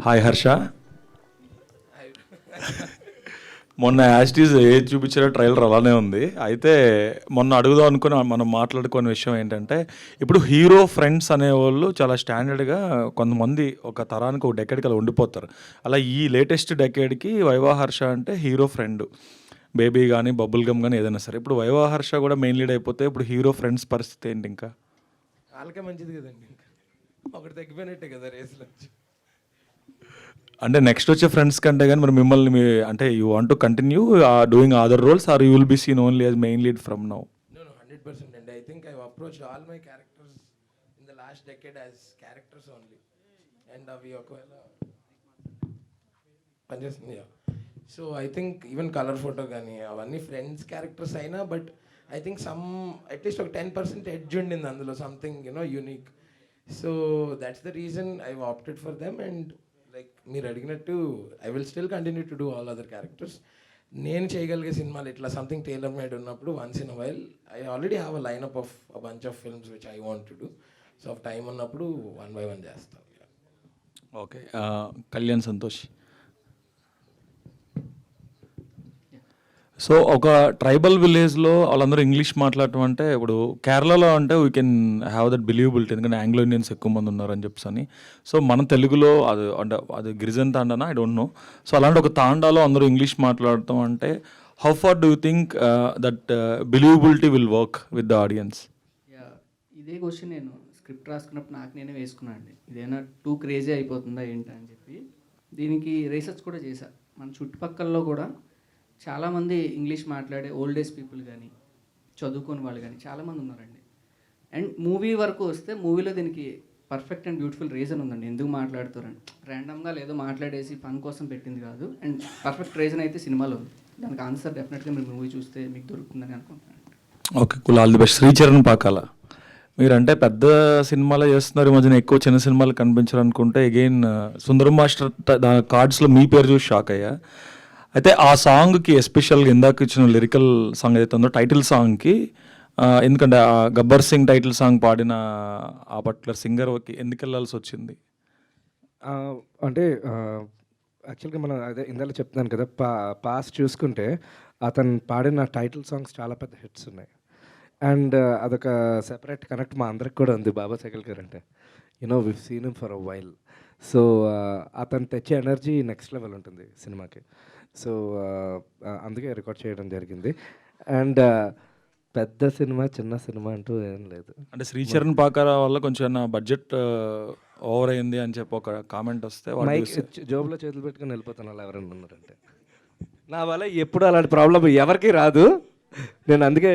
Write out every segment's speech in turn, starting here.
Hi Harsha. మొన్న యాస్టీస్ ఏది చూపించారో trailer అలానే ఉంది. అయితే మొన్న అడుగుదాం అనుకుని మనం మాట్లాడుకునే విషయం ఏంటంటే, ఇప్పుడు హీరో ఫ్రెండ్స్ అనేవాళ్ళు చాలా స్టాండర్డ్గా కొంతమంది ఒక తరానికి ఒక డెకేడ్కి అలా ఉండిపోతారు. అలా ఈ లేటెస్ట్ డెకేడ్కి వైవా హర్ష అంటే హీరో ఫ్రెండ్. బేబీ కానీ బబుల్ గమ్ కానీ ఏదైనా సరే. ఇప్పుడు వైవా హర్ష కూడా మెయిన్ లీడ్ అయిపోతే ఇప్పుడు హీరో ఫ్రెండ్స్ పరిస్థితి ఏంటి? ఇంకా వాళ్ళకే మంచిది కదండి, ఇంకా ఒకటి తగ్గిపోయినట్టే కదా రేసులో. అంటే నెక్స్ట్ వచ్చే ఫ్రెండ్స్ కంటే కానీ మరి మిమ్మల్ని అంటే you want to continue doing other roles are you will be seen only as main lead from now? No, 100% అండి. I think I approached all my characters in the last decade as characters only. And అవి ఒకవేళ పనిచేస్తుంది. So I think even colour photo కానీ అవన్నీ friends characters అయినా, but I think at least ఒక 10% edge ఉండింది అందులో, something unique. So that's the reason I opted for them. And like మీరు అడిగినట్టు I will still continue to do all other characters. నేను చేయగలిగే సినిమాలు ఇట్లా సంథింగ్ టైలర్ మేడ్ ఉన్నప్పుడు once in a while I already have a lineup of a bunch of films which I want to do. So time ఉన్నప్పుడు 1 by 1 చేస్తాను. Okay. Kalyan Santosh. So ఒక tribal విలేజ్లో వాళ్ళందరూ ఇంగ్లీష్ మాట్లాడటం అంటే, ఇప్పుడు కేరళలో అంటే we can have that believability, ఎందుకంటే ఆంగ్లో ఇండియన్స్ ఎక్కువ మంది ఉన్నారని చెప్పని. సో మన తెలుగులో అది అంటే అది గిరిజన్ తాండానా ఐ డోంట్ నో. సో అలాంటి ఒక తాండాలో అందరూ ఇంగ్లీష్ మాట్లాడటం అంటే how far do you think that believability will work with the audience? ఇదే క్వశ్చన్ నేను స్క్రిప్ట్ రాసుకున్నప్పుడు నాకు నేనే వేసుకున్నాను అండి. ఇదేనా టూ క్రేజీ అయిపోతుందా ఏంటా అని చెప్పి దీనికి రీసెర్చ్ కూడా చేశా. మన చుట్టుపక్కలలో కూడా చాలామంది ఇంగ్లీష్ మాట్లాడే ఓల్డ్ ఏజ్ పీపుల్ కానీ చదువుకోని వాళ్ళు కానీ చాలామంది ఉన్నారండి. అండ్ మూవీ వరకు వస్తే మూవీలో దీనికి పర్ఫెక్ట్ అండ్ బ్యూటిఫుల్ రీజన్ ఉందండి ఎందుకు మాట్లాడుతారని. ర్యాండమ్గా లేదో మాట్లాడేసి ఫన్ కోసం పెట్టింది కాదు. అండ్ పర్ఫెక్ట్ రీజన్ అయితే సినిమాలో ఉంది. దానికి ఆన్సర్ డెఫినెట్గా మీరు మూవీ చూస్తే మీకు దొరుకుతుందని అనుకుంటున్నాను. Okay, cool. All the best. Sricharan Pakala, మీరంటే పెద్ద సినిమాలో చేస్తున్నారు, ఈ మధ్యన ఎక్కువ చిన్న సినిమాలు కనిపించాలనుకుంటే అగైన్ సుందరం మాస్టర్ కార్డ్స్లో మీ పేరు చూసి షాక్ అయ్యా. అయితే ఆ సాంగ్కి ఎస్పెషల్గా ఇందాక ఇచ్చిన లిరికల్ సాంగ్ ఏదైతే ఉందో టైటిల్ సాంగ్కి, ఎందుకంటే ఆ గబ్బర్ సింగ్ టైటిల్ సాంగ్ పాడిన ఆ పర్టికులర్ సింగర్కి ఎందుకు వెళ్ళాల్సి వచ్చింది? అంటే యాక్చువల్గా మనం అదే ఇందాక చెప్తున్నాను కదా, పాస్ట్ చూసుకుంటే అతను పాడిన టైటిల్ సాంగ్స్ చాలా పెద్ద హిట్స్ ఉన్నాయి. అండ్ అదొక సెపరేట్ కనెక్ట్ మా అందరికి కూడా ఉంది బాబా సైకిల్ గారు అంటే. We've seen him for a while. So అతను తెచ్చే ఎనర్జీ నెక్స్ట్ లెవెల్ ఉంటుంది సినిమాకి. సో అందుకే రికార్డ్ చేయడం జరిగింది. అండ్ పెద్ద సినిమా చిన్న సినిమా అంటూ ఏం లేదు. అంటే శ్రీచరణ్ పాకాల వల్ల కొంచెం బడ్జెట్ ఓవర్ అయింది అని చెప్పి ఒక కామెంట్ వస్తే మైక్ జోబులో చేతులు పెట్టుకుని వెళ్ళిపోతాను అలా ఎవరైనా ఉన్నారంటే. నా వల్ల ఎప్పుడు అలాంటి ప్రాబ్లం ఎవరికి రాదు. నేను అందుకే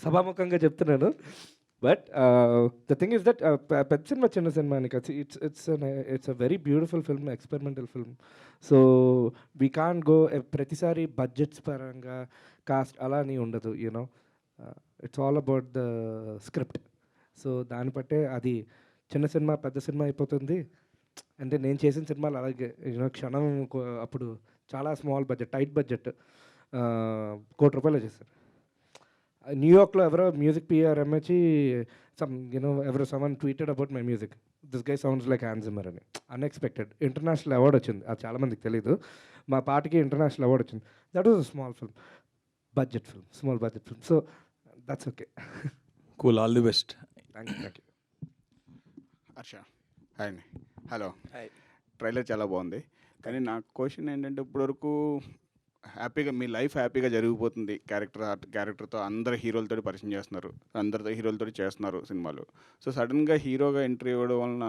సభాముఖంగా చెప్తున్నాను. But the thing is that పెద్ద సినిమా చిన్న సినిమా అని కాదు. It's a very beautiful film, experimental film. So we can't go ప్రతిసారి బడ్జెట్స్ పరంగా కాస్ట్ అలా అని ఉండదు. It's all about the script. So దాన్ని బట్టే అది చిన్న సినిమా పెద్ద సినిమా అయిపోతుంది. అంటే నేను చేసిన సినిమాలు అలాగే క్షణం అప్పుడు చాలా స్మాల్ బడ్జెట్, టైట్ బడ్జెట్, ₹1 కోటి చేశారు. న్యూయార్క్లో ఎవరో మ్యూజిక్ పిఆర్ఎం వచ్చి ఎవరో someone tweeted about my music, this guy sounds like Hans Zimmer అని. అన్ఎక్స్పెక్టెడ్ ఇంటర్నేషనల్ అవార్డ్ వచ్చింది. అది చాలామందికి తెలీదు. మా పాటకి ఇంటర్నేషనల్ అవార్డ్ వచ్చింది. That was a small film, budget film, small budget film. So that's okay. Cool. All the best. Thank you. Harsha hi అండి. Hello. Hi. Trailer చాలా బాగుంది. కానీ నా క్వశ్చన్ ఏంటంటే, ఇప్పటివరకు హ్యాపీగా మీ లైఫ్ హ్యాపీగా జరిగిపోతుంది క్యారెక్టర్తో అందరు హీరోలతో పరిచయం చేస్తున్నారు, అందరితో హీరోలతో చేస్తున్నారు సినిమాలు. సో సడన్గా హీరోగా ఎంట్రీ ఇవ్వడం వలన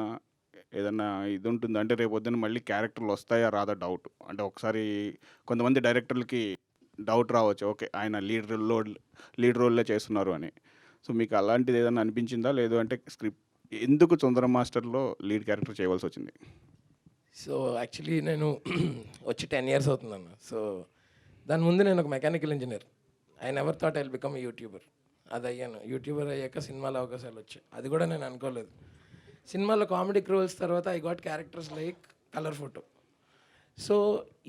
ఏదన్నా ఇది ఉంటుంది అంటే రేపు పొద్దున్న మళ్ళీ క్యారెక్టర్లు వస్తాయా రాదా డౌట్. అంటే ఒకసారి కొంతమంది డైరెక్టర్లకి డౌట్ రావచ్చు, ఓకే ఆయన లీడ్ రోల్లో చేస్తున్నారు అని. సో మీకు అలాంటిది ఏదైనా అనిపించిందా? లేదు అంటే స్క్రిప్ట్ ఎందుకు సుందరం మాస్టర్లో లీడ్ క్యారెక్టర్ చేయవలసి వచ్చింది? సో యాక్చువల్లీ నేను వచ్చి 10 years అవుతుందన్న. సో దాని ముందు నేను ఒక mechanical engineer. I never thought I will become YouTuber. అది అయ్యాను. యూట్యూబర్ అయ్యాక సినిమాలో అవకాశాలు వచ్చాయి. అది కూడా నేను అనుకోలేదు. సినిమాలో కామెడీ రోల్స్ తర్వాత I got characters like colour photo. So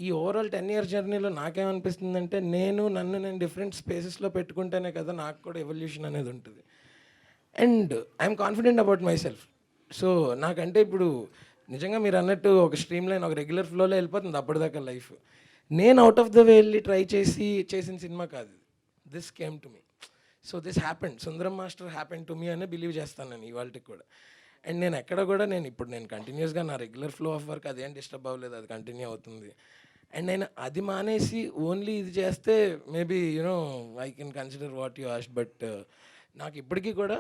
ఈ ఓవరాల్ 10 years జర్నీలో నాకేమనిపిస్తుందంటే, నన్ను నేను డిఫరెంట్ స్పేసెస్లో పెట్టుకుంటేనే కదా నాకు కూడా ఎవల్యూషన్ అనేది ఉంటుంది. And I'm confident about my self. So నాకంటే ఇప్పుడు నిజంగా మీరు అన్నట్టు ఒక స్ట్రీమ్ లైన్ ఒక రెగ్యులర్ ఫ్లోలో వెళ్ళిపోతుంది అప్పటిదాకా లైఫ్. నేను అవుట్ ఆఫ్ ద వే వెళ్ళి ట్రై చేసిన సినిమా కాదు. This came to me. So this happened, Sundaram Master happened to me అనే బిలీవ్ చేస్తాను నేను ఇవాళకి కూడా. అండ్ నేను ఎక్కడ కూడా నేను కంటిన్యూస్గా నా రెగ్యులర్ ఫ్లో ఆఫ్ వర్క్ అదేం డిస్టర్బ్ అవ్వలేదు, అది కంటిన్యూ అవుతుంది. అండ్ నేను అది మానేసి ఓన్లీ ఇది చేస్తే maybe I can consider what you ఆస్ట్. But నాకు ఇప్పటికీ కూడా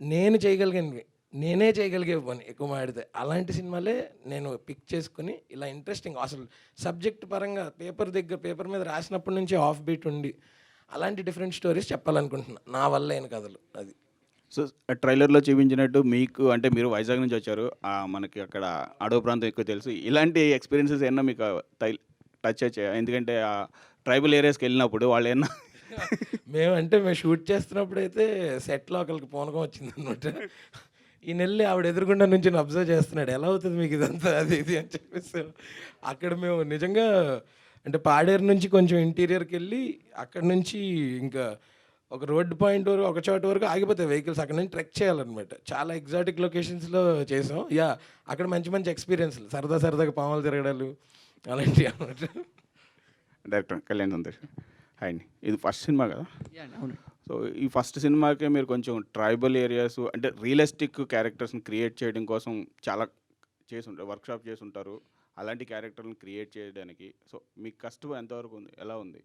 నేనే చేయగలిగే పని ఎక్కువ మాడితే అలాంటి సినిమాలే నేను పిక్ చేసుకుని ఇలా ఇంట్రెస్టింగ్ అసలు సబ్జెక్ట్ పరంగా పేపర్ మీద రాసినప్పటి నుంచి ఆఫ్ బీట్ ఉండి అలాంటి డిఫరెంట్ స్టోరీస్ చెప్పాలనుకుంటున్నా నా వల్ల అయిన కథలు. అది సో ట్రైలర్లో చూపించినట్టు మీకు అంటే మీరు వైజాగ్ నుంచి వచ్చారు, మనకి అక్కడ అడవి ప్రాంతం ఎక్కువ తెలుసు. ఇలాంటి ఎక్స్పీరియన్సెస్ ఏమన్నా మీకు టచ్ వచ్చాయా? ఎందుకంటే ఆ ట్రైబల్ ఏరియాస్కి వెళ్ళినప్పుడు వాళ్ళు ఏమన్నా మేము షూట్ చేస్తున్నప్పుడు అయితే సెట్లో ఒకరికి పూనకం వచ్చిందనమాట. ఈ నెల్లి ఆవిడ ఎదురుగుండా నుంచి అబ్జర్వ్ చేస్తున్నాడు, ఎలా అవుతుంది మీకు ఇదంతా అది ఇది అని చెప్పేసి. అక్కడ మేము నిజంగా అంటే పాడేరు నుంచి కొంచెం ఇంటీరియర్కి వెళ్ళి అక్కడ నుంచి ఇంకా ఒక రోడ్ పాయింట్ వరకు ఒక చోట వరకు ఆగిపోతాయి వెహికల్స్, అక్కడ నుంచి ట్రెక్ చేయాలన్నమాట. చాలా ఎగ్జాటిక్ లొకేషన్స్లో చేసాం. అక్కడ మంచి ఎక్స్పీరియన్స్లు, సరదాగా పాములు తిరగడాలు అలాంటివి అనమాట. డైరెక్టర్ కళ్యాణ్ సంతోష్. హాయ్ అండి, ఇది ఫస్ట్ సినిమా కదా? అవును. సో ఈ ఫస్ట్ సినిమాకే మీరు కొంచెం ట్రైబల్ ఏరియాస్ అంటే రియలిస్టిక్ క్యారెక్టర్స్ని క్రియేట్ చేయడం కోసం చాలా వర్క్షాప్ చేసి ఉంటారు అలాంటి క్యారెక్టర్ని క్రియేట్ చేయడానికి. సో మీకు కష్టం ఎంతవరకు ఉంది, ఎలా ఉంది?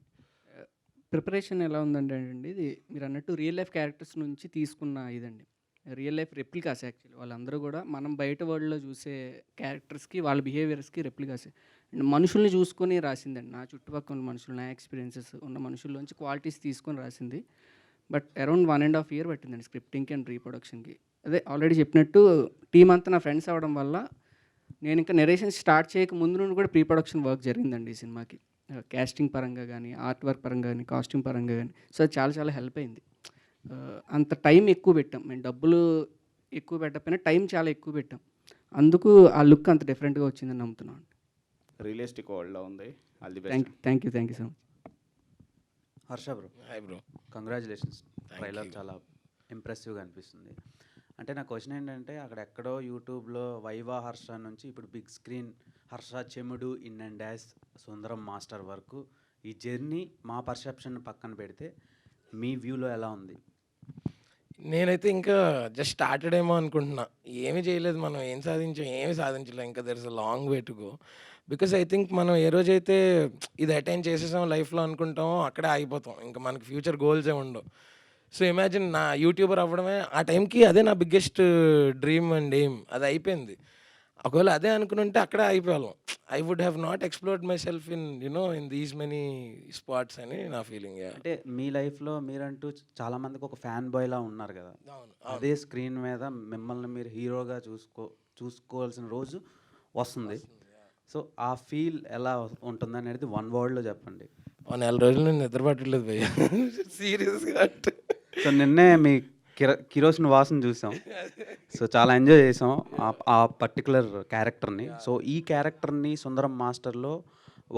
ప్రిపరేషన్ ఎలా ఉందంటే అండి, ఇది మీరు అన్నట్టు రియల్ లైఫ్ క్యారెక్టర్స్ నుంచి తీసుకున్న ఇదండి. Real life replicas actually. వాళ్ళందరూ కూడా మనం బయట వరల్డ్లో చూసే క్యారెక్టర్స్కి వాళ్ళ బిహేవియర్స్కి రెప్లికాస్. అండ్ మనుషుల్ని చూసుకొని రాసిందండి. నా చుట్టుపక్కల ఉన్న మనుషులు, నా ఎక్స్పీరియన్సెస్ ఉన్న మనుషుల్లోంచి క్వాలిటీస్ తీసుకొని రాసింది. బట్ అరౌండ్ 1.5 year పట్టిందండి స్క్రిప్టింగ్కి అండ్ రీప్రొడక్షన్కి. అదే ఆల్రెడీ చెప్పినట్టు టీం అంతా నా ఫ్రెండ్స్ అవ్వడం వల్ల నేను ఇంకా నెరేషన్ స్టార్ట్ చేయక ముందు నుండి కూడా ప్రీ ప్రొడక్షన్ వర్క్ జరిగిందండి ఈ సినిమాకి. క్యాస్టింగ్ పరంగా కానీ, ఆర్ట్ వర్క్ పరంగా కానీ, కాస్ట్యూమ్ పరంగా కానీ. సో అది చాలా హెల్ప్ అయింది. అంత టైం ఎక్కువ పెట్టాం మేము, డబ్బులు ఎక్కువ పెట్టకపోయినా టైం చాలా ఎక్కువ పెట్టాం. అందుకు ఆ లుక్ అంత డిఫరెంట్గా వచ్చిందని నమ్ముతున్నాను. రియలిస్టిక్ వరల్డ్లో ఉంది. All the best. Thank you so much. Harsha bro, hi bro. Congratulations. Trailer you. చాలా ఇంప్రెసివ్గా అనిపిస్తుంది. అంటే నా క్వశ్చన్ ఏంటంటే, అక్కడ ఎక్కడో యూట్యూబ్లో వైవా హర్ష నుంచి ఇప్పుడు big screen Harsha Chemudu in and dash Sundaram Master వరకు ఈ జర్నీ మా పర్సెప్షన్ పక్కన పెడితే మీ వ్యూలో ఎలా ఉంది? నేనైతే ఇంకా జస్ట్ స్టార్టెడ్ ఏమో అనుకుంటున్నా. ఏమీ చేయలేదు మనం, ఏమీ సాధించలేదు. ఇంకా there is a long way to go. Because I think మనం ఏ రోజైతే ఇది అటైన్ చేసేసాం లైఫ్లో అనుకుంటామో అక్కడే ఆగిపోతాం. ఇంకా మనకి ఫ్యూచర్ గోల్సే ఉండవు. సో ఇమాజిన్ నా యూట్యూబర్ అవ్వడమే ఆ టైంకి అదే నా బిగ్గెస్ట్ డ్రీమ్ అండ్ ఎయిమ్. అది అయిపోయింది. ఒకవేళ అదే అనుకుని అక్కడే అయిపోయాం. I would have not explored myself in these many spots అని నా ఫీలింగ్. అంటే మీ లైఫ్లో మీరంటూ చాలామందికి ఒక ఫ్యాన్ బాయ్లా ఉన్నారు కదా, అదే స్క్రీన్ మీద మిమ్మల్ని మీరు హీరోగా చూసుకోవాల్సిన రోజు వస్తుంది. సో ఆ ఫీల్ ఎలా ఉంటుంది అనేది 1 wordలో చెప్పండి. 4 రోజులు నేను నిద్ర పట్టలేదు భయ్య, సీరియస్గా. సో నిన్నే మీ కిరోసిన్ వాసన చూసాం. సో చాలా ఎంజాయ్ చేసాం ఆ పర్టికులర్ క్యారెక్టర్ని. సో ఈ క్యారెక్టర్ని సుందరం మాస్టర్లో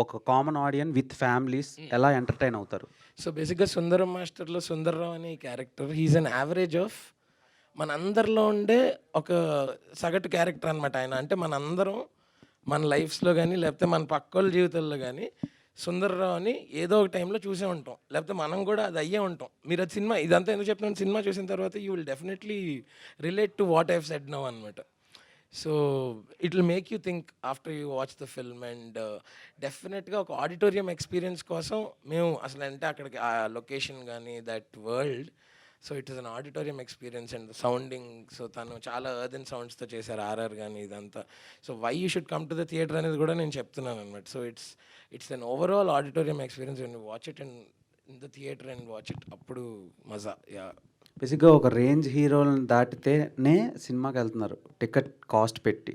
ఒక కామన్ ఆడియన్స్ విత్ ఫ్యామిలీస్ ఎలా ఎంటర్టైన్ అవుతారు? సో బేసిక్గా సుందరం మాస్టర్లో సుందర్రావు అనే character he's an average of మనందరిలో ఉండే ఒక సగటు క్యారెక్టర్ అనమాట ఆయన. అంటే మనందరం మన లైఫ్స్లో కానీ లేకపోతే మన పక్కోళ్ళ జీవితాల్లో కానీ సుందర్రావు అని ఏదో ఒక టైంలో చూసే ఉంటాం, లేకపోతే మనం కూడా అది అయ్యే ఉంటాం. మీరు అది సినిమా ఇదంతా ఎందుకు చెప్తున్నాను, సినిమా చూసిన తర్వాత you will definitely relate to what I've said now అనమాట. So it will make you think after you watch the film. And డెఫినెట్గా ఒక ఆడిటోరియం ఎక్స్పీరియన్స్ కోసం మేము అసలు అంటే అక్కడికి ఆ లొకేషన్ కానీ that world, so it is an auditorium experience. And sounding, so తను చాలా ఎర్దన్ సౌండ్స్తో చేశారు ఆర్ఆర్ కానీ ఇదంతా. So why you should come to the theatre అనేది కూడా నేను చెప్తున్నాను అనమాట. So it's an overall auditorium experience. When you watch it and in the theatre and watch it, అప్పుడు మజా. బేసిక్గా ఒక రేంజ్ హీరోలను దాటితేనే సినిమాకి వెళ్తున్నారు టికెట్ కాస్ట్ పెట్టి.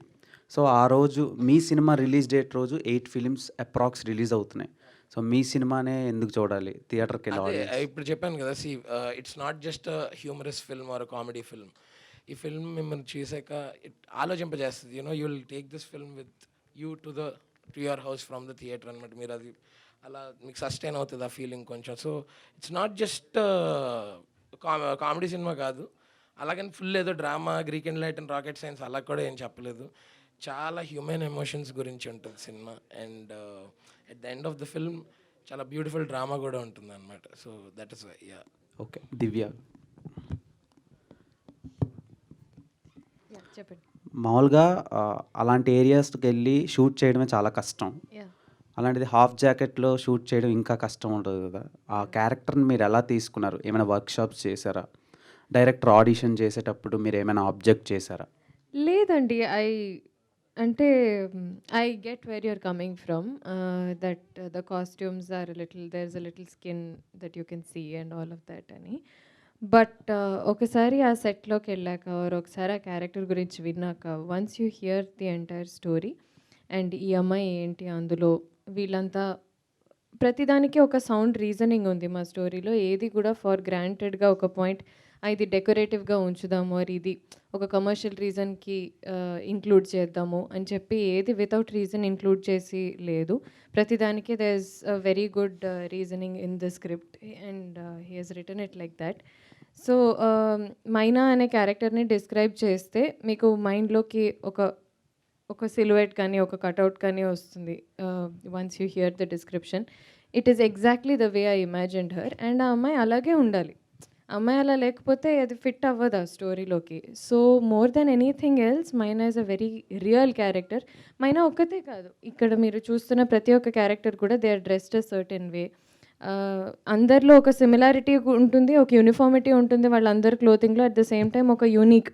సో ఆ రోజు మీ సినిమా రిలీజ్ డేట్ రోజు 8 films అప్రాక్స్ రిలీజ్ అవుతున్నాయి. సో మీ సినిమానే ఎందుకు చూడాలి థియేటర్కి వెళ్ళాలి? ఇప్పుడు చెప్పాను కదా, it's not just humorous film or comedy film. ఈ ఫిల్మ్ మిమ్మల్ని చూసాక ఆలోచింపజేస్తుంది. You will take this film with you to your house from the theatre అనమాట. మీరు అది అలా మీకు సస్టైన్ అవుతుంది ఆ ఫీలింగ్ కొంచెం. So it's not just comedy సినిమా కాదు, అలాగని ఫుల్ ఏదో drama, Greek and light and rocket science అలా కూడా ఏం చెప్పలేదు. చాలా హ్యూమన్ ఎమోషన్స్ గురించి ఉంటుంది సినిమా. And at the end of the film చాలా బ్యూటిఫుల్ డ్రామా కూడా ఉంటుంది అనమాట. So that is why ya. Okay, Divya. చెప్పండి. మామూలుగా అలాంటి ఏరియాస్కి వెళ్ళి షూట్ చేయడమే చాలా కష్టం. అలాంటిది హాఫ్ జాకెట్లో షూట్ చేయడం ఇంకా కష్టం ఉంటుంది కదా. ఆ క్యారెక్టర్ని మీరు ఎలా తీసుకున్నారు? ఏమైనా వర్క్షాప్స్ చేశారా? డైరెక్టర్ ఆడిషన్ చేసేటప్పుడు మీరు ఏమైనా ఆబ్జెక్ట్ చేశారా? లేదండి. అంటే I get where you're coming from, that the costumes are little, there is a little skin that you can see and all of that అని. బట్ ఒకసారి ఆ సెట్లోకి వెళ్ళాక ఒకసారి ఆ క్యారెక్టర్ గురించి విన్నాక, once you hear the entire story and ఈ అమ్మాయి ఏంటి అందులో, వీళ్ళంతా ప్రతిదానికి ఒక సౌండ్ రీజనింగ్ ఉంది మా స్టోరీలో. ఏది కూడా ఫర్ గ్రాంటెడ్గా ఒక పాయింట్ ఇది డెకరేటివ్గా ఉంచుదాము, మరి ఇది ఒక కమర్షియల్ రీజన్కి ఇంక్లూడ్ చేద్దాము అని చెప్పి ఏది వితౌట్ రీజన్ ఇంక్లూడ్ చేసి లేదు. ప్రతిదానికి there is a very good reasoning in the script and he has written it like that. So Maina అనే క్యారెక్టర్ని డిస్క్రైబ్ చేస్తే మీకు మైండ్లోకి ఒక సిలువేట్ కానీ ఒక కటౌట్ కానీ వస్తుంది. Once you here the description, it is exactly the way I imagined her. And ఆ అమ్మాయి అలాగే ఉండాలి. అమ్మాయి అలా లేకపోతే అది ఫిట్ అవ్వదు ఆ స్టోరీలోకి. So more than anything else Maina is a very real character. Maina ఒక్కతే కాదు, ఇక్కడ మీరు చూస్తున్న ప్రతి ఒక్క క్యారెక్టర్ కూడా they are dressed a certain way. అందరిలో ఒక సిమిలారిటీ ఉంటుంది, ఒక యూనిఫార్మిటీ ఉంటుంది వాళ్ళందరి క్లోతింగ్లో. అట్ ద సేమ్ టైం ఒక యూనిక్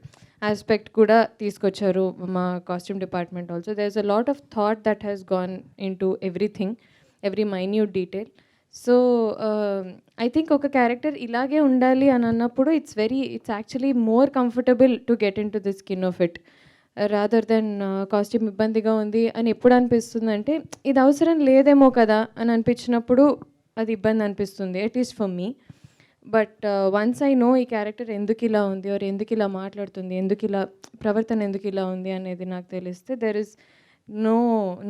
ఆస్పెక్ట్ కూడా తీసుకొచ్చారు మా costume department also. There is a lot of thought that has gone into everything, every minute detail. So I think ఒక క్యారెక్టర్ ఇలాగే ఉండాలి అని అన్నప్పుడు it's actually more comfortable to get in to the skin of it rather than costume ఇబ్బందిగా ఉంది అని ఎప్పుడు అనిపిస్తుంది అంటే ఇది అవసరం లేదేమో కదా అని అనిపించినప్పుడు అది ఇబ్బంది అనిపిస్తుంది, at least for me. But once I know ఈ క్యారెక్టర్ ఎందుకు ఇలా ఉంది, ఆర్ ఎందుకు ఇలా మాట్లాడుతుంది, ఎందుకు ఇలా ప్రవర్తన ఎందుకు ఇలా ఉంది అనేది నాకు తెలిస్తే there is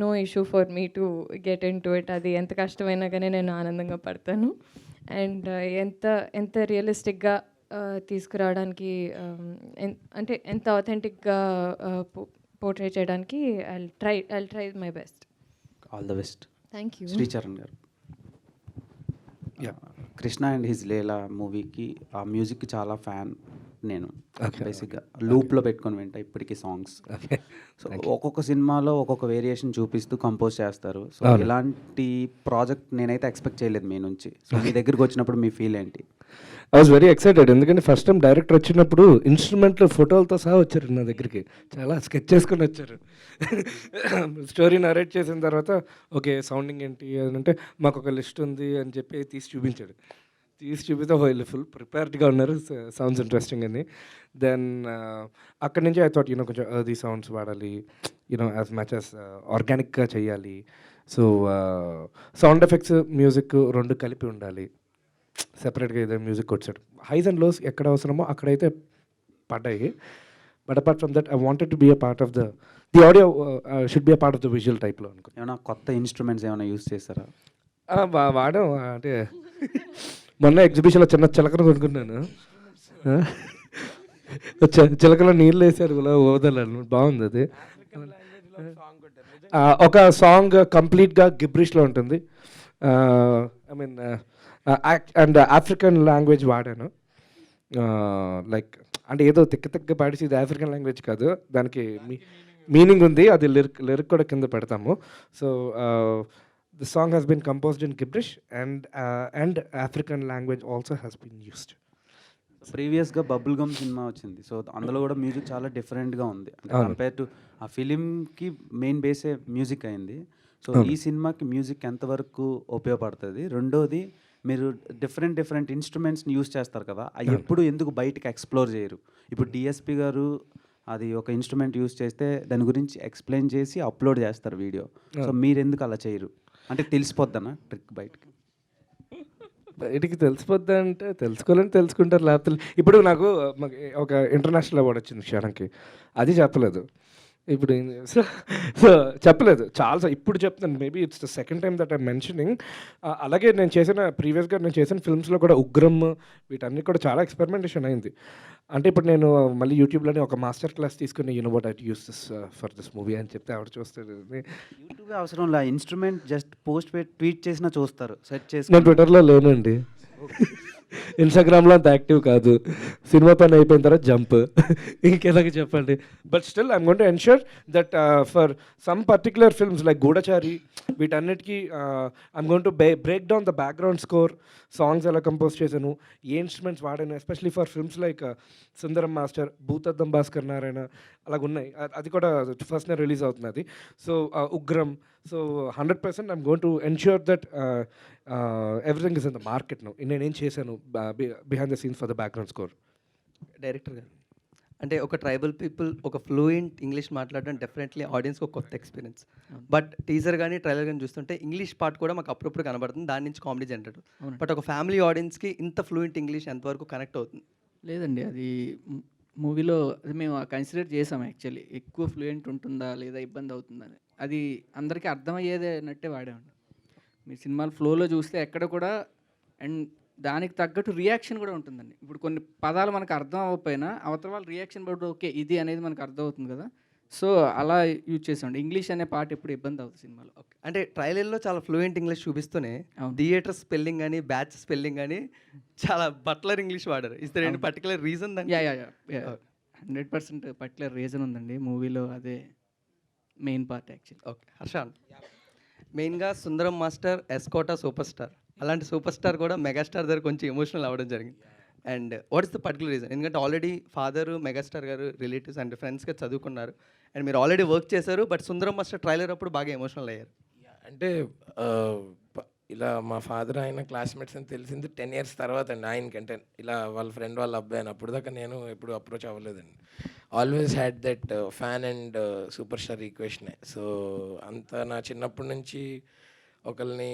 no issue for me to get into it. అది ఎంత కష్టమైనా కానీ నేను ఆనందంగా పడతాను. అండ్ ఎంత రియలిస్టిక్గా తీసుకురావడానికి, అంటే ఎంత ఆథెంటిక్గా పోర్ట్రే చేయడానికి I try my best. All the best. Thank you. Sricharan గారు. కృష్ణ అండ్ హిజ్ లీలా మూవీకి ఆ మ్యూజిక్ చాలా ఫ్యాన్ నేను. బేసిక్గా లూప్లో పెట్టుకొని వింటా ఇప్పటికీ సాంగ్స్. సో ఒక్కొక్క సినిమాలో ఒక్కొక్క వేరియేషన్ చూపిస్తూ కంపోజ్ చేస్తారు. సో ఇలాంటి ప్రాజెక్ట్ నేనైతే ఎక్స్పెక్ట్ చేయలేదు మీ నుంచి. సో మీ దగ్గరికి వచ్చినప్పుడు మీ ఫీల్ ఏంటి? ఐ వాజ్ వెరీ ఎక్సైటెడ్, ఎందుకంటే ఫస్ట్ టైం డైరెక్టర్ వచ్చినప్పుడు ఇన్స్ట్రుమెంట్లు ఫోటోలతో సహా వచ్చారు నా దగ్గరికి. చాలా స్కెచ్ చేసుకొని వచ్చారు. స్టోరీ నరేట్ చేసిన తర్వాత ఓకే సౌండింగ్ ఏంటి అని అంటే మాకు ఒక లిస్ట్ ఉంది అని చెప్పి తీసి చూపించాడు. చూపిస్తే వీళ్ళు ఫుల్ ప్రిపేర్డ్గా ఉన్నారు, సౌండ్స్ ఇంట్రెస్టింగ్ అని. దెన్ అక్కడి నుంచి ఐ థాట్ కొంచెం అది సౌండ్స్ వాడాలి, యాజ్ మచ్ యాజ్ ఆర్గానిక్గా చేయాలి. సో సౌండ్ ఎఫెక్ట్స్ మ్యూజిక్ రెండు కలిపి ఉండాలి, సెపరేట్గా ఏదో మ్యూజిక్ వచ్చాడు. హైస్ అండ్ లోస్ ఎక్కడ అవసరమో అక్కడైతే పడ్డాయి. But apart from that I wanted to be a part of the audio should be a part of the visual టైప్లో అనుకో. ఏమైనా కొత్త ఇన్స్ట్రుమెంట్స్ ఏమైనా యూస్ చేస్తారా? వాడాం. అంటే మొన్న ఎగ్జిబిషన్లో చిన్న చిలకను కొనుక్కున్నాను. చిలకలో నీళ్ళు వేసారు ఓదలను, బాగుంది అది. ఒక సాంగ్ కంప్లీట్గా గిబ్రిష్లో ఉంటుంది. I mean and African language వాడాను. లైక్ అంటే ఏదో తిక్క పాడేసి ఇది ఆఫ్రికన్ లాంగ్వేజ్ కాదు, దానికి మీనింగ్ ఉంది. అది లిరిక్ కూడా కింద పెడతాము. So the song has been composed in Gibrish and African language also has been used. ప్రీవియస్గా బబుల్ గమ్ సినిమా వచ్చింది. సో అందులో కూడా మ్యూజిక్ చాలా డిఫరెంట్గా ఉంది. అంటే కంపేర్ టు ఆ ఫిలింకి మెయిన్ బేసే మ్యూజిక్ అయింది. సో ఈ సినిమాకి మ్యూజిక్ ఎంతవరకు ఉపయోగపడుతుంది? రెండోది, మీరు డిఫరెంట్ ఇన్స్ట్రుమెంట్స్ని యూస్ చేస్తారు కదా, అవి ఎప్పుడు ఎందుకు బయటకు ఎక్స్ప్లోర్ చేయరు? ఇప్పుడు డిఎస్పి గారు అది ఒక ఇన్స్ట్రుమెంట్ యూస్ చేస్తే దాని గురించి ఎక్స్ప్లెయిన్ చేసి అప్లోడ్ చేస్తారు వీడియో. సో మీరు ఎందుకు అలా చేయరు? అంటే తెలిసిపోద్దనా ట్రిక్ బయటకి? బయటికి తెలిసిపోద్ది అంటే తెలుసుకోవాలని తెలుసుకుంటారు, లేకపోతే ఇప్పుడు నాకు ఒక ఇంటర్నేషనల్ అవార్డు వచ్చింది క్షణంకి, అది చెప్పలేదు. ఇప్పుడు సో సో చెప్పలేదు చాలా ఇప్పుడు చెప్తాను, maybe it's the second time that I mentioning. అలాగే నేను ప్రీవియస్గా నేను చేసిన ఫిల్మ్స్లో కూడా ఉగ్రం వీటన్ని కూడా చాలా ఎక్స్పెరిమెంటేషన్ అయింది. అంటే ఇప్పుడు నేను మళ్ళీ యూట్యూబ్లోనే ఒక మాస్టర్ క్లాస్ తీసుకుని what I use this for this movie అని చెప్తే ఆవిడ చూస్తారు. యూట్యూబ్ అవసరం లే, ఇన్స్ట్రుమెంట్ జస్ట్ పోస్ట్ పెట్టి ట్వీట్ చేసినా చూస్తారు, సెర్చ్ చేసి. నేను ట్విట్టర్లో లేనండి, ఇన్స్టాగ్రామ్లో అంత యాక్టివ్ కాదు, సినిమా పని అయిపోయిన తర్వాత జంప్, ఇంకేలాగా చెప్పండి. But still I'm going to ensure that for some particular films like Goodachari వీటన్నిటికీ I'm going to break down the background score, songs ఎలా కంపోజ్ చేశాను, ఏ ఇన్స్ట్రుమెంట్స్ వాడాను, especially for films like Sundaram Master, Bhoothaddam Bhaskar Narayana అలాగ ఉన్నాయి. అది కూడా ఫస్ట్నే రిలీజ్ అవుతుంది అది. So Ugram. So 100% I'm going to ensure that everything is in the market now. నేనేం చేశాను behind the scenes for the background score. Director గారు, అంటే ఒక ట్రైబల్ పీపుల్ ఒక ఫ్లూయెంట్ ఇంగ్లీష్ మాట్లాడడం డెఫినెట్లీ ఆడియన్స్కి ఒక కొత్త ఎక్స్పీరియన్స్. బట్ టీజర్ కానీ ట్రైలర్ కానీ చూస్తుంటే ఇంగ్లీష్ పార్ట్ కూడా మాకు అప్పుడప్పుడు కనబడుతుంది, దాని నుంచి కామెడీ జనరేట్. బట్ ఒక ఫ్యామిలీ ఆడియన్స్కి ఇంత ఫ్లూయెంట్ ఇంగ్లీష్ ఎంతవరకు కనెక్ట్ అవుతుంది? లేదండి, అది మూవీలో అది మేము కన్సిడర్ చేసాం యాక్చువల్లీ. ఎక్కువ ఫ్లూయెంట్ ఉంటుందా లేదా ఇబ్బంది అవుతుందని, అది అందరికీ అర్థమయ్యేదే అన్నట్టే వాడామండి. మీ సినిమాలు ఫ్లోలో చూస్తే ఎక్కడ కూడా, అండ్ దానికి తగ్గట్టు రియాక్షన్ కూడా ఉంటుందండి. ఇప్పుడు కొన్ని పదాలు మనకు అర్థం అవ్వకపోయినా అవతల వాళ్ళ రియాక్షన్ బట్టి ఓకే ఇది అనేది మనకు అర్థం అవుతుంది కదా. సో అలా యూజ్ చేసామండి. ఇంగ్లీష్ అనే పార్ట్ ఎప్పుడు ఇబ్బంది అవుతుంది సినిమాలో. ఓకే, అంటే ట్రైలర్లో చాలా ఫ్లూయెంట్ ఇంగ్లీష్ చూపిస్తూనే థియేటర్ స్పెల్లింగ్ కానీ బ్యాచ్ స్పెల్లింగ్ కానీ చాలా బట్లర్ ఇంగ్లీష్ వాడారు. Is there any particular reason దాన్ని? యా 100% పర్టికులర్ రీజన్ ఉందండి మూవీలో, అదే మెయిన్ పార్ట్ యాక్చువల్లీ. ఓకే, హర్షాన్, మెయిన్గా సుందరం మాస్టర్ ఎస్కోటా సూపర్ స్టార్, అలాంటి సూపర్ స్టార్ కూడా మెగాస్టార్ దగ్గర కొంచెం ఎమోషనల్ అవ్వడం జరిగింది. And what is the particular reason? ఎందుకంటే ఆల్రెడీ ఫాదరు మెగాస్టార్ గారు రిలేటివ్స్ అండ్ ఫ్రెండ్స్గా చదువుకున్నారు, అండ్ మీరు ఆల్రెడీ వర్క్ చేశారు. బట్ సుందరం మాస్టర్ ట్రైలర్ అప్పుడు బాగా ఎమోషనల్ అయ్యారు. అంటే ఇలా మా ఫాదర్ ఆయన క్లాస్మేట్స్ అని తెలిసింది 10 years తర్వాత అండి. ఆయనకంటే ఇలా వాళ్ళ ఫ్రెండ్ వాళ్ళ అబ్బాయి అని, అప్పుడు దాకా నేను ఎప్పుడు అప్రోచ్ అవ్వలేదండి. Always had that fan and super star ఈక్వేషనే. సో అంత నా చిన్నప్పటి నుంచి ఒకరిని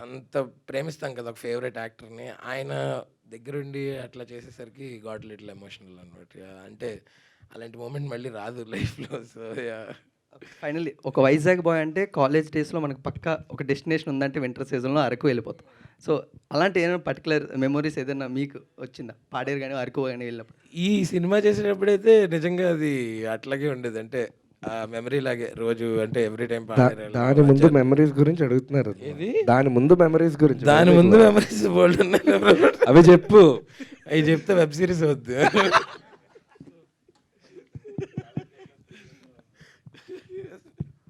అంత ప్రేమిస్తాం కదా, ఒక ఫేవరెట్ యాక్టర్ని, ఆయన దగ్గరుండి అట్లా చేసేసరికి గాట్ లిటిల్ ఎమోషనల్ అనమాట. అంటే అలాంటి మూమెంట్ మళ్ళీ రాదు లైఫ్లో. సో ఫైనల్లీ ఒక వైజాగ్ బాయ్ అంటే కాలేజ్ డేస్లో మనకు పక్కా ఒక డెస్టినేషన్ ఉందంటే వింటర్ సీజన్లో అరకు వెళ్ళిపోతాం. సో అలాంటి ఏదైనా పర్టికులర్ మెమొరీస్ ఏదైనా మీకు వచ్చిందా పాడేరు కానీ అరకు కానీ వెళ్ళినప్పుడు? ఈ సినిమా చేసేటప్పుడైతే నిజంగా అది అట్లాగే ఉండేది. అంటే మెమరీ లాగే రోజు, అంటే ఎవ్రీ టైం దాని ముందు మెమరీస్ గురించి అడుగుతున్నారు. దాని ముందు మెమరీస్ గురించి, దాని ముందు మెమరీస్ బోల్డ్ ఉన్నాయి. అవి చెప్పు. అవి చెప్తే వెబ్ సిరీస్ వద్దు.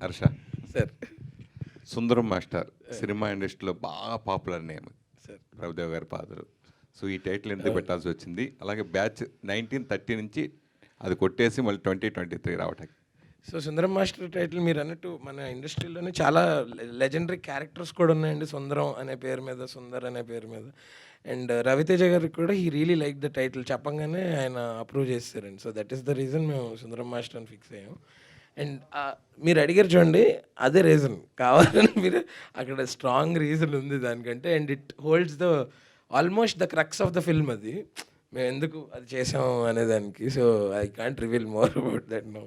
హర్ష సార్, సుందరం మాస్టర్ సినిమా ఇండస్ట్రీలో బాగా పాపులర్ నేమ్ సార్, ప్రభుదేవ్ గారి ఫాదరు. సో ఈ టైటిల్ ఎందుకు పెట్టాల్సి వచ్చింది? అలాగే బ్యాచ్ 1930 నుంచి అది కొట్టేసి మళ్ళీ 2023 రావటానికి. సో సుందరం మాస్టర్ టైటిల్ మీరు అన్నట్టు మన ఇండస్ట్రీలోనే చాలా లెజెండరీ క్యారెక్టర్స్ కూడా ఉన్నాయండి. సుందరం అనే పేరు మీద, సుందర్ అనే పేరు మీద. అండ్ రవితేజ గారికి కూడా he really like the title, చెప్పంగానే ఆయన అప్రూవ్ చేస్తారండి. So that is the reason మేము సుందరం మాస్టర్ అని ఫిక్స్ అయ్యాం. అండ్ మీరు అడిగారు చూడండి, అదే రీజన్ కావాలని, మీరు అక్కడ స్ట్రాంగ్ రీజన్ ఉంది దానికంటే. And it holds the almost the crux of the film. అది మేము ఎందుకు అది చేసాం అనేదానికి. So I can't reveal more about that no.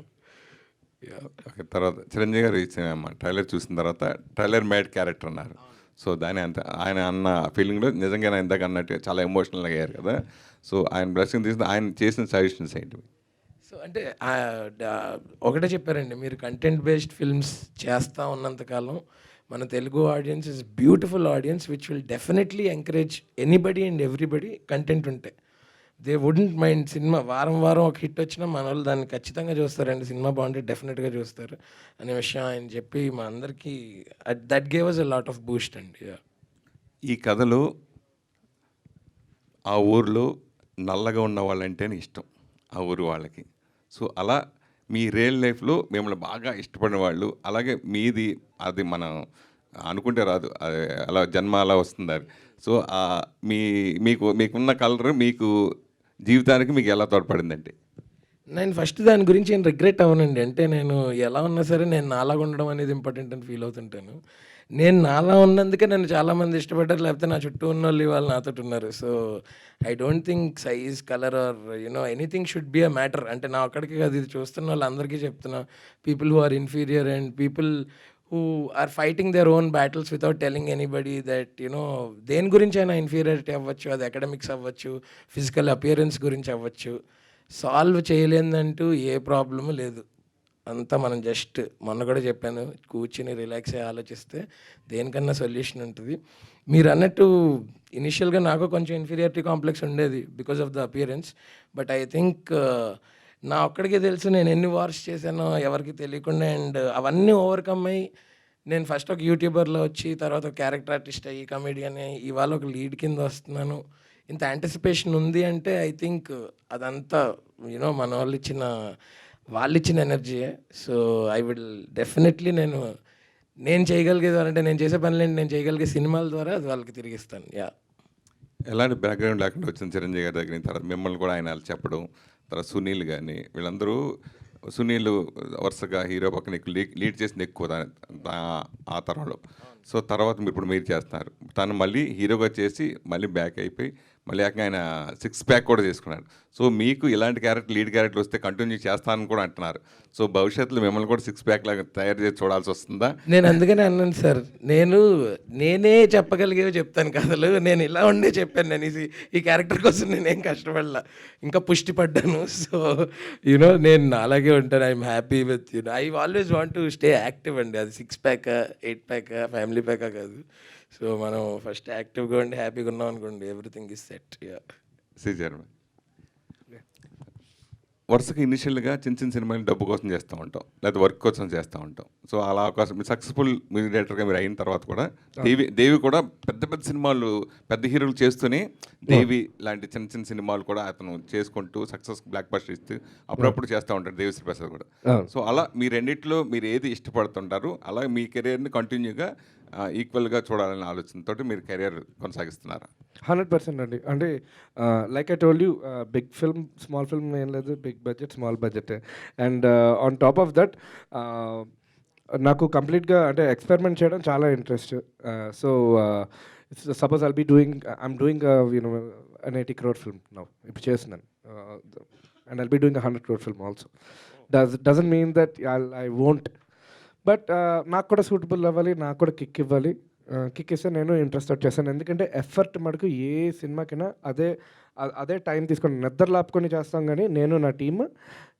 Okay, తర్వాత చిరంజీవి గారు ఇచ్చిన ట్రైలర్ చూసిన తర్వాత ట్రైలర్ మేడ్ క్యారెక్టర్ అన్నారు. సో దాని అంత ఆయన అన్న ఫీలింగ్లో నిజంగా ఇందాక అన్నట్టు చాలా ఎమోషనల్గా అయ్యారు కదా. సో ఆయన బ్లెస్సింగ్ తీసుకుని ఆయన చేసిన సజెషన్స్ ఏంటి? సో అంటే ఒకటే చెప్పారండి, మీరు కంటెంట్ బేస్డ్ ఫిల్మ్స్ చేస్తూ ఉన్నంతకాలం మన Telugu audience is beautiful audience which will definitely encourage anybody and everybody. Content ఉంటే దే వుడెంట్ మైండ్. సినిమా వారం వారం ఒక హిట్ వచ్చినా మన వాళ్ళు దాన్ని ఖచ్చితంగా చూస్తారండి. సినిమా బాగుంటే డెఫినెట్గా చూస్తారు అనే విషయం ఆయన చెప్పి మా అందరికీ that gave us a lot of boost అండి. ఈ కథలో ఆ ఊరిలో నల్లగా ఉన్న వాళ్ళంటేనే ఇష్టం ఆ ఊరు వాళ్ళకి. సో అలా మీ రియల్ లైఫ్లో మిమ్మల్ని బాగా ఇష్టపడిన వాళ్ళు, అలాగే మీది అది మనం అనుకుంటే రాదు, అలా జన్మ అలా వస్తుంది అది. సో మీకున్న కలర్ మీకు జీవితానికి మీకు ఎలా తోడ్పడిందండి? నేను ఫస్ట్ దాని గురించి ఏం రిగ్రెట్ అవ్వనండి. అంటే నేను ఎలా ఉన్నా సరే నేను నాలాగా ఉండడం అనేది ఇంపార్టెంట్ అని ఫీల్ అవుతుంటాను. నేను నాలా ఉన్నందుకే నన్ను చాలామంది ఇష్టపడ్డారు. లేకపోతే నా చుట్టూ ఉన్నోళ్ళు ఇవాళ నాతోటి ఉన్నారు. So, I don't think size, colour or anything should be a matter. అంటే నా ఒక్కడికే కాదు, ఇది చూస్తున్న వాళ్ళందరికీ చెప్తున్నా. People who are inferior and people who are fighting their own battles without telling anybody that దేని గురించైనా ఇన్ఫీరియారిటీ అవ్వచ్చు. అది అకాడమిక్స్ అవ్వచ్చు, ఫిజికల్ అపియరెన్స్ గురించి అవ్వచ్చు. సాల్వ్ చేయలేదంటూ ఏ ప్రాబ్లము లేదు. అంతా మనం జస్ట్ మొన్న కూడా చెప్పాను, కూర్చుని రిలాక్స్ అయ్యి ఆలోచిస్తే దేనికన్నా సొల్యూషన్ ఉంటుంది. మీరు అన్నట్టు ఇనిషియల్గా నాకు కొంచెం ఇన్ఫీరియారిటీ కాంప్లెక్స్ ఉండేది because of the appearance. But I think నా ఒక్కడికే తెలుసు నేను ఎన్ని వార్స్ చేశానో ఎవరికి తెలియకుండా. అండ్ అవన్నీ ఓవర్కమ్ అయ్యి నేను ఫస్ట్ ఒక యూట్యూబర్లో వచ్చి తర్వాత ఒక క్యారెక్టర్ ఆర్టిస్ట్ అయ్యి కమెడియన్ అయ్యి ఇవాళ ఒక లీడ్ కింద వస్తున్నాను. ఇంత యాంటిసిపేషన్ ఉంది అంటే ఐ థింక్ అదంతా మన వాళ్ళు ఇచ్చిన ఎనర్జీయే. సో ఐ విల్ డెఫినెట్లీ నేను చేయగలిగేది అంటే నేను చేసే పనులేంటి, నేను చేయగలిగే సినిమాల ద్వారా అది వాళ్ళకి తిరిగిస్తాను. యా. ఎలాంటి బ్యాక్గ్రౌండ్ లేకుండా వచ్చిన చిరంజీవి గారి దగ్గర తర్వాత మిమ్మల్ని కూడా ఆయన చెప్పడం, తర్వాత సునీల్ కానీ వీళ్ళందరూ, సునీల్ వరుసగా హీరో పక్కన ఎక్కువ లీడ్ చేసింది ఎక్కువ ఆ తరంలో. సో తర్వాత ఇప్పుడు మీరు చేస్తున్నారు, తను మళ్ళీ హీరోగా చేసి మళ్ళీ బ్యాక్ అయిపోయి మళ్ళీ ఆయన 6 ప్యాక్ కూడా చేసుకున్నాడు. సో మీకు ఇలాంటి లీడ్ క్యారెక్టర్ వస్తే కంటిన్యూ చేస్తానని కూడా అంటున్నారు. సో భవిష్యత్తులో మిమ్మల్ని కూడా 6 ప్యాక్ లాగా తయారు చేసి చూడాల్సి వస్తుందా? నేను అందుకనే అన్నాను సార్, నేనే చెప్పగలిగేవి చెప్తాను కథలు. నేను ఇలా ఉండే చెప్పాను. నేను ఈ క్యారెక్టర్ కోసం నేనేం కష్టపడలా, ఇంకా పుష్టి పడ్డాను. సో నేను అలాగే ఉంటాను. I'm happy with I always want to stay active అండి. అది 6 ప్యాక్ 8 ప్యాక్ ఫ్యామిలీ ప్యాకా కాదు. సో మనం ఫస్ట్ యాక్టివ్గా ఉండి హ్యాపీగా ఉన్నాం అనుకోండి, ఎవ్రీథింగ్ ఈజ్ సెట్. శ్రీచరణ్, వరుసగా ఇనిషియల్గా చిన్న సినిమాలు డబ్బు కోసం చేస్తూ ఉంటాం, లేదా వర్క్ కోసం చేస్తూ ఉంటాం. సో అలా అవకాశం సక్సెస్ఫుల్ మ్యూజిక్ డైరెక్టర్గా మీరు అయిన తర్వాత కూడా దేవి కూడా పెద్ద సినిమాలు పెద్ద హీరోలు చేస్తూనే దేవి లాంటి చిన్న సినిమాలు కూడా అతను చేసుకుంటూ సక్సెస్ బ్లాక్ బస్టర్ ఇస్తూ అప్పుడప్పుడు చేస్తూ ఉంటారు దేవిశ్రీ ప్రసాద్ కూడా. సో అలా మీ రెండిట్లో మీరు ఏది ఇష్టపడుతుంటారు, అలా మీ కెరీర్ని కంటిన్యూగా ఈక్వల్గా చూడాలనే ఆలోచనతో మీరు కెరీర్ కొనసాగిస్తున్నారా? 100% అండి. అంటే like I told you, big film small film ఏం లేదు, big budget small budget. And on top of that నాకు కంప్లీట్గా అంటే ఎక్స్పెరిమెంట్ చేయడం చాలా interest. So suppose I'm doing an 80 crore film now, ఇప్పుడు చేస్తున్నాను. అండ్ I'll be doing a 100 crore film also. Doesn't mean that I won't. But నాకు కూడా సూటబుల్ అవ్వాలి, నాకు కూడా కిక్ ఇవ్వాలి. కిక్ ఇస్తే నేను ఇంట్రెస్ట్ చేస్తాను. ఎందుకంటే ఎఫర్ట్ మటుకు ఏ సినిమాకైనా అదే టైం తీసుకొని నిద్ర లాపుకొని చేస్తాం, కానీ నేను నా టీమ్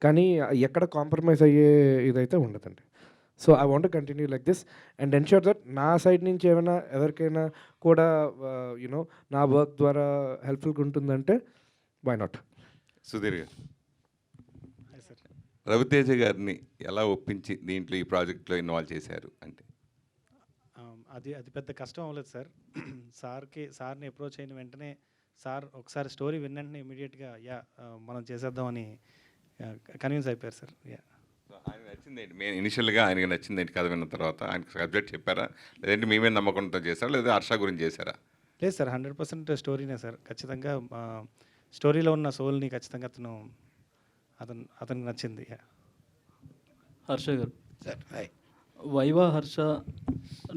కానీ ఎక్కడ కాంప్రమైజ్ అయ్యే ఇదైతే ఉండదండి. So I want continue like this and ensure that నా సైడ్ నుంచి ఏమైనా ఎవరికైనా కూడా నా వర్క్ ద్వారా హెల్ప్ఫుల్గా ఉంటుందంటే వై నాట్. సుధీర్ గారు, రవితేజ గారిని ఎలా ఒప్పించి దీంట్లో ఈ ప్రాజెక్ట్లో ఇన్వాల్వ్ చేశారు అంటే? అది పెద్ద కష్టం అవ్వలేదు సార్. సార్ని అప్రోచ్ అయిన వెంటనే సార్ ఒకసారి స్టోరీ విన్నంటే ఇమీడియట్గా మనం చేసేద్దామని కన్విన్స్ అయిపోయారు సార్. ఆయన నచ్చిందేంటి మెయిన్ ఇనిషియల్గా ఆయనకి నచ్చిందేంటి కథ విన్న తర్వాత? ఆయనకు సబ్జెక్ట్ చెప్పారా, లేదంటే మీ మీద నమ్మకంతో చేశారా, లేదా హర్ష గురించి చేశారా? లేదు సార్, 100% స్టోరీనే సార్. ఖచ్చితంగా స్టోరీలో ఉన్న సోల్ని ఖచ్చితంగా అతనికి నచ్చింది. హర్ష గారు సార్, హాయ్. వైవా హర్ష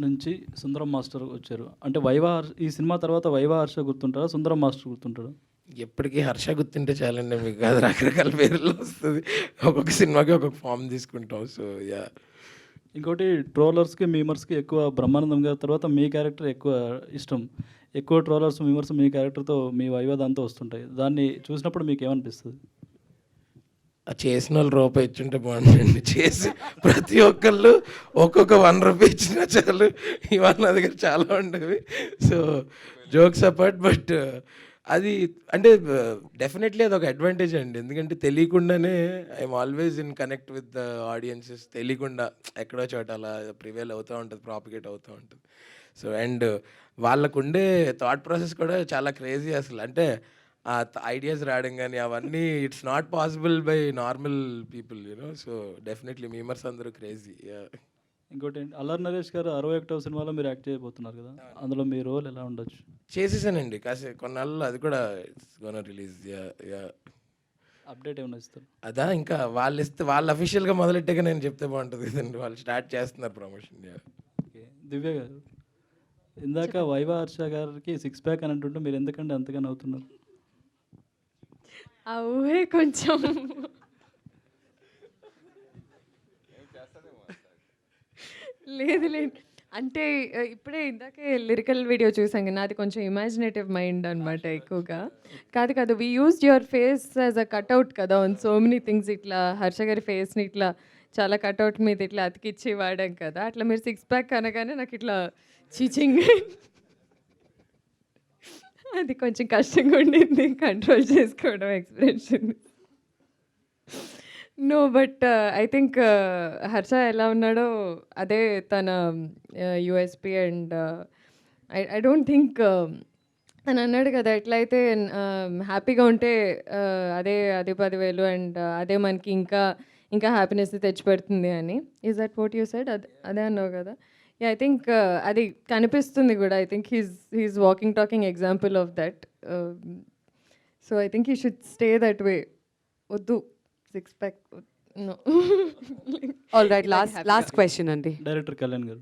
నుంచి సుందరం మాస్టర్ వచ్చారు అంటే ఈ సినిమా తర్వాత వైవా హర్ష గుర్తుంటారా, సుందరం మాస్టర్ గుర్తుంటారా? ఎప్పటికీ హర్ష గుర్తుంటే చాలండి, మీకు అది రకరకాల పేర్లు వస్తుంది. ఒక్కొక్క సినిమాకి ఒక్కొక్క ఫామ్ తీసుకుంటాం. So yeah. ఇంకోటి ట్రోలర్స్కి మీమర్స్కి ఎక్కువ బ్రహ్మానందం గారి తర్వాత మీ క్యారెక్టర్ ఎక్కువ ఇష్టం. ఎక్కువ ట్రోలర్స్ మీమర్స్ మీ క్యారెక్టర్తో మీ వైవా దాంతో వస్తుంటాయి. దాన్ని చూసినప్పుడు మీకు ఏమనిపిస్తుంది? చేసిన వాళ్ళు రూపాయి ఇచ్చుంటే బాగుంటుందండి. చేసి ప్రతి ఒక్కళ్ళు ఒక్కొక్క 1 రూపీ ఇచ్చినా చాలు. ఇవాళ నా దగ్గర చాలా ఉండేవి. సో జోక్స్ అపార్ట్, బట్ అది అంటే డెఫినెట్లీ అది ఒక అడ్వాంటేజ్ అండి. ఎందుకంటే తెలియకుండానే I'm always in connect with the audiences. తెలియకుండా ఎక్కడో చోట అలా ప్రివేల్ అవుతూ ఉంటుంది, ప్రాపిగేట్ అవుతూ ఉంటుంది. సో అండ్ వాళ్ళకుండే థాట్ ప్రాసెస్ కూడా చాలా క్రేజీ అసలు. అంటే ఆ ఐడియాస్ రావడం కానీ అవన్నీ it's not possible by normal people. So definitely memers అందరూ క్రేజీ. ఇంకోటి అల్లరి నరేష్ గారు 61వ సినిమాలో మీరు యాక్ట్ చేయబోతున్నారు కదా, అందులో మీ రోల్ ఎలా ఉండొచ్చు? చేసేసానండి కొన్నాళ్ళు, అది కూడా రిలీజ్. అప్డేట్ ఏమైనా ఇస్తారు? అదా ఇంకా వాళ్ళు ఇస్తే వాళ్ళు అఫీషియల్గా మొదలెట్టాక నేను చెప్తే బాగుంటుంది కదండి. వాళ్ళు స్టార్ట్ చేస్తున్నారు ప్రమోషన్. ఓకే. దివ్య గారు, ఇందాక వైవా హర్ష గారికి 6 ప్యాక్ అని అంటుంటే మీరు ఎందుకంటే అంతగా నవ్వుతున్నారు? ఆ ఊహే కొంచెం లేదు లేదు అంటే ఇప్పుడే ఇందాకే లిరికల్ వీడియో చూసాం కదా, నాది కొంచెం ఇమాజినేటివ్ మైండ్ అనమాట ఎక్కువగా. కాదు కాదు, we used your face as a cutout కదా ఆన్ సో మెనీ థింగ్స్. ఇట్లా హర్ష గారి ఫేస్ని ఇట్లా చాలా కట్అవుట్ మీద ఇట్లా అతికిచ్చి వాడాం కదా, అట్లా మీరు 6 ప్యాక్ అనగానే నాకు ఇట్లా చీచింగ్ అది కొంచెం కష్టంగా ఉండింది కంట్రోల్ చేసుకోవడం expression. No but I think Harsha ఎలా ఉన్నాడో అదే తన USP. And I don't think తను అన్నాడు కదా, ఎట్లయితే హ్యాపీగా ఉంటే అదే 10,000 అండ్ అదే మనకి ఇంకా ఇంకా హ్యాపీనెస్ తెచ్చిపెడుతుంది అని. Is that what you said? అదే అన్నావు కదా. ఐ థింక్ అది కనిపిస్తుంది కూడా. I think he's walking talking example of that. So I think you should stay that way. వద్దు 6 pack, no. All right, last question అండి. డైరెక్టర్ కళ్యాణ్ గారు,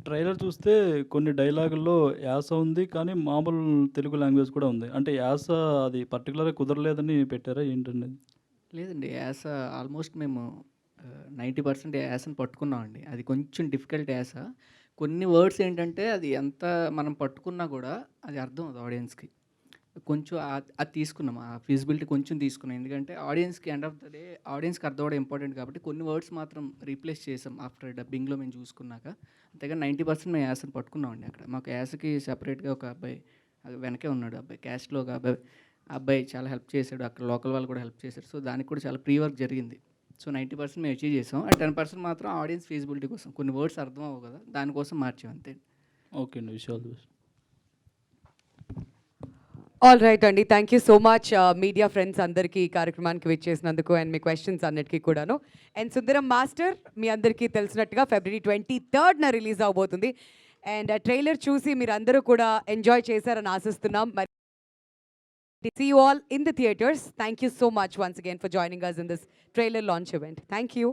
ట్రైలర్ చూస్తే కొన్ని డైలాగుల్లో యాస ఉంది, కానీ మామూలు తెలుగు లాంగ్వేజ్ కూడా ఉంది. అంటే యాస అది పర్టికులర్గా కుదరలేదని పెట్టారా ఏంటండి? లేదండి, యాస ఆల్మోస్ట్ మేము 90% యాసని పట్టుకున్నామండి. అది కొంచెం డిఫికల్ట్ యాస. కొన్ని వర్డ్స్ ఏంటంటే అది ఎంత మనం పట్టుకున్నా కూడా అది అర్థం అవుతుంది ఆడియన్స్కి. కొంచెం అది తీసుకున్నాం, ఆ ఫీజిబిలిటీ కొంచెం తీసుకున్నాం. ఎందుకంటే ఆడియన్స్కి ఎండ్ ఆఫ్ ద డే ఆడియన్స్కి అర్థం అవ్వడం ఇంపార్టెంట్ కాబట్టి కొన్ని వర్డ్స్ మాత్రం రీప్లేస్ చేసాం ఆఫ్టర్ డబ్బింగ్లో మేము చూసుకున్నాక. అంతేగా 90% మేము యాసని పట్టుకున్నామండి. అక్కడ మాకు యాసకి సెపరేట్గా ఒక అబ్బాయి అది వెనకే ఉన్నాడు, అబ్బాయి క్యాస్ట్లో ఒక అబ్బాయి. ఆ అబ్బాయి చాలా హెల్ప్ చేశాడు, అక్కడ లోకల్ వాళ్ళు కూడా హెల్ప్ చేశారు. సో దానికి కూడా చాలా ప్రీ వర్క్ జరిగింది. సో 90% మేము అచీవ్ చేసాం. ఆ 10% మాత్రం ఆడియన్స్ ఫీజిబిలిటీ కోసం కొన్ని వర్డ్స్ అర్థం అవ్వవు కదా, దానికోసం మార్చాం అంతే. ఓకే అండి, wish all the best. All right అండి, thank you so much media friends అందరికీ ఈ కార్యక్రమానికి విచ్చేసినందుకు అండ్ మీ క్వశ్చన్స్ అన్నిటికీ కూడాను. అండ్ సుందరం మాస్టర్ మీ అందరికీ తెలిసినట్టుగా February 23rd రిలీజ్ అవబోతుంది. అండ్ ట్రైలర్ చూసి మీరు అందరూ కూడా ఎంజాయ్ చేశారని ఆశిస్తున్నాం. మరి see you all in the theaters. Thank you so much once again for joining us in this trailer launch event. Thank you.